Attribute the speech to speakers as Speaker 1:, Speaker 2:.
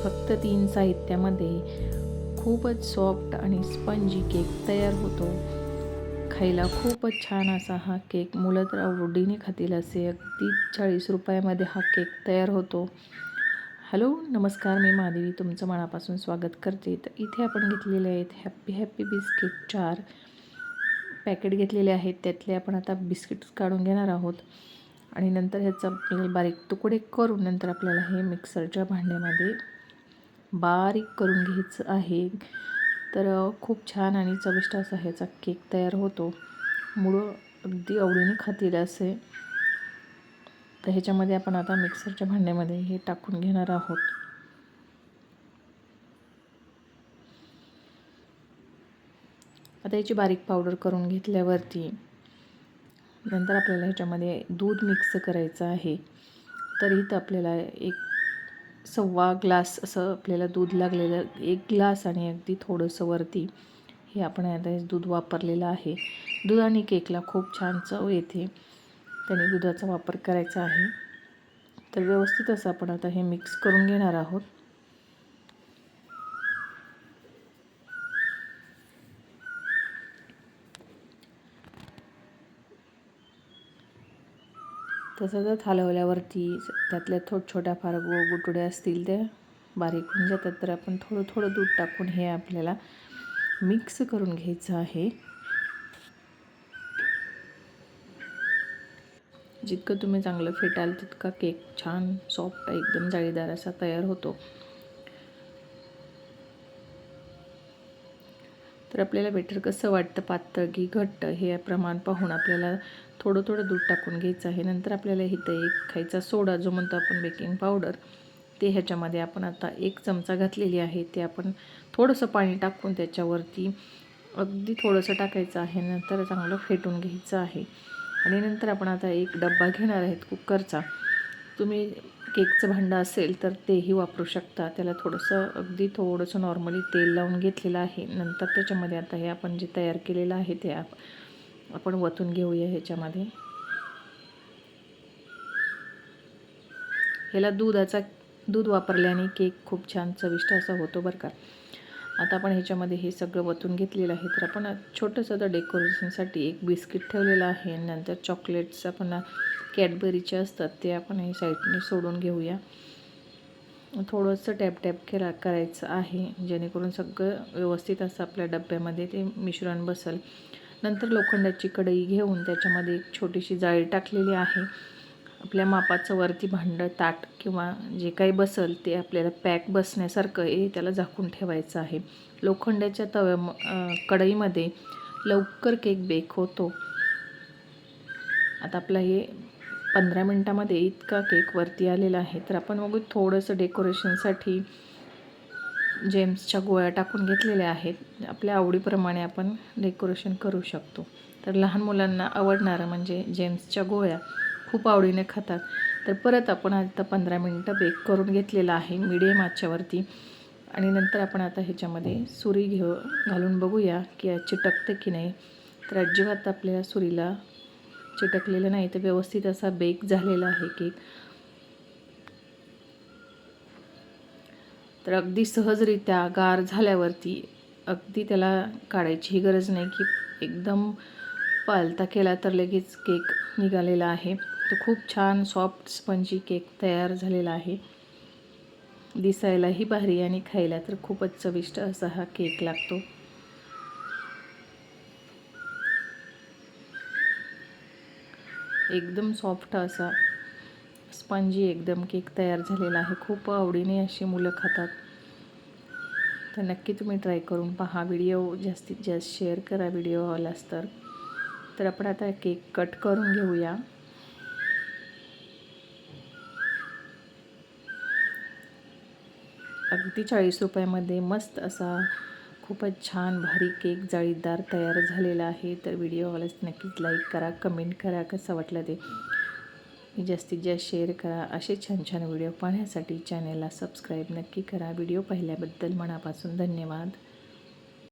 Speaker 1: फक्त 3 साहित्यामध्ये खूपच सॉफ्ट आणि स्पंजी केक तयार होतो. खायला खूपच छान असा हा केक मुलं तर आवडीने खातील असे अगदी 40 रुपयामध्ये हा केक तयार होतो. हॅलो नमस्कार, मी माधवी तुमचं मनापासून स्वागत करते. तर इथे आपण घेतलेले आहेत हॅपी हॅपी बिस्किट 4 पॅकेट घेतलेले आहेत. त्यातले आपण आता बिस्किट्स काढून घेणार आहोत आणि नंतर ह्याचा बारीक तुकडे करून नंतर आपल्याला हे मिक्सरच्या भांड्यामध्ये बारीक करून घ्यायचं आहे. तर खूप छान आणि चविष्ट असा ह्याचा केक तयार होतो. मुलं अगदी आवडीने खातील असे. तर ह्याच्यामध्ये आपण आता मिक्सरच्या भांड्यामध्ये हे टाकून घेणार आहोत. आता याची बारीक पावडर करून घेतल्यावरती नंतर आपल्याला ह्याच्यामध्ये दूध मिक्स करायचं आहे. तर इथं आपल्याला 1.25 ग्लास असं आपल्याला दूध लागलेलं, 1 ग्लास आणि अगदी थोडंसं वरती हे आपण आता दूध वापरलेलं आहे. दुधाने केकला खूप छान चव येते, त्याने दुधाचा वापर करायचा आहे. तर व्यवस्थित असं आपण आता हे मिक्स करून घेणार आहोत. तसंच हलवल्यावरती त्यातल्या छोट्या फार गुटुड्या असतील त्या बारीक होऊन जातात. तर आपण थोडं थोडं दूध टाकून हे आपल्याला मिक्स करून घ्यायचं आहे. जितकं तुम्ही चांगलं फेटाल तितका केक छान सॉफ्ट एकदम जाळीदार असा तयार होतो. तर आपल्याला बेटर कसं वाटतं, पातळ की घट्ट, हे प्रमाण पाहून आपल्याला थोडं थोडं दूध टाकून घ्यायचं आहे. नंतर आपल्याला इथं 1 खायचा सोडा जो म्हणतो आपण बेकिंग पावडर, ते ह्याच्यामध्ये आपण आता 1 चमचा घातलेली आहे. ते आपण थोडंसं पाणी टाकून त्याच्यावरती अगदी थोडंसं टाकायचं आहे. नंतर चांगलं फेटून घ्यायचं आहे. आणि नंतर आपण आता 1 डब्बा घेणार आहेत कुकरचा. तुम्ही केकचं भांडं असेल तर तेही वापरू शकता. त्याला अगदी थोडंसं नॉर्मली तेल लावून घेतलेलं आहे. नंतर त्याच्यामध्ये आता हे आपण जे तयार केलेलं आहे ते आपण वतून घेऊया ह्याच्यामध्ये. ह्याला दूध वापरल्याने केक खूप छान चविष्ट असा होतो बरं का. आता आपण ह्याच्यामध्ये हे सगळं वतून घेतलेलं आहे. तर आपण छोटंसं तर डेकोरेशनसाठी 1 बिस्किट ठेवलेलं आहे. नंतर चॉकलेट्स आपण कॅडबरीचे असतात ते आपण हे साईडने सोडून घेऊया. थोडंसं टॅप करायचं आहे, जेणेकरून सगळं व्यवस्थित असं आपल्या डब्यामध्ये ते मिश्रण बसेल. नंतर लोखंडाची कढई घेऊन त्याच्यामध्ये 1 छोटीशी जाळी टाकलेली आहे. आपल्या मापाचं वरती भांडं, ताट किंवा जे काही बसेल ते आपल्याला पॅक बसण्यासारखं त्याला झाकून ठेवायचं आहे. लोखंडाच्या कढईमध्ये लवकर केक बेक होतो. आता आपला हे 15 मिनटामध्ये इतका केक वरती आलेला आहे. तर आपण बघू थोडंसं डेकोरेशनसाठी जेम्सच्या गोळ्या टाकून घेतलेल्या आहेत. आपल्या आवडीप्रमाणे आपण डेकोरेशन करू शकतो. तर लहान मुलांना आवडणारं म्हणजे जेम्सच्या गोळ्या खूप आवडीने खातात. तर परत आपण आता 15 मिनटं बेक करून घेतलेलं आहे मीडियम आचेवरती. आणि नंतर आपण आता ह्याच्यामध्ये सुरी घालून बघूया की चिटकते की नाही. तर अजिबात आपल्या सुरीला चिटकलेलं नाही, तर व्यवस्थित असा बेक झालेला आहे केक. तर अगदी सहजरित्या गार झाल्यावरती अगदी त्याला काढायचीही गरज नाही की एकदम पालता केला तर लगेच केक निघालेला आहे. तो खूप छान सॉफ्ट स्पंजी केक तयार झालेला आहे. दिसायलाही भारी आणि खायला तर खूपच चविष्ट असा हा केक लागतो. एकदम सॉफ्ट असा स्पंजी एकदम केक तयार झालेला आहे. खूप आवडीने अशी मुलं खातात. तर नक्की तुम्ही ट्राय करून पहा. व्हिडिओ जास्तीत जास्त शेअर करा व्हिडिओ आवडलास तर आपण आता केक कट करून घेऊया. अगदी 40 रुपयामध्ये मस्त असा खूपच छान भारी केक जाळीदार तयार झालेला आहे. तर व्हिडिओ आवडल्यास नक्कीच लाईक करा, कमेंट करा, कसं वाटलं ते जास्तीत जास्त शेअर करा. असे छान छान व्हिडिओ पाहण्यासाठी चॅनलला सबस्क्राईब नक्की करा. व्हिडिओ पाहिल्याबद्दल मनापासून धन्यवाद.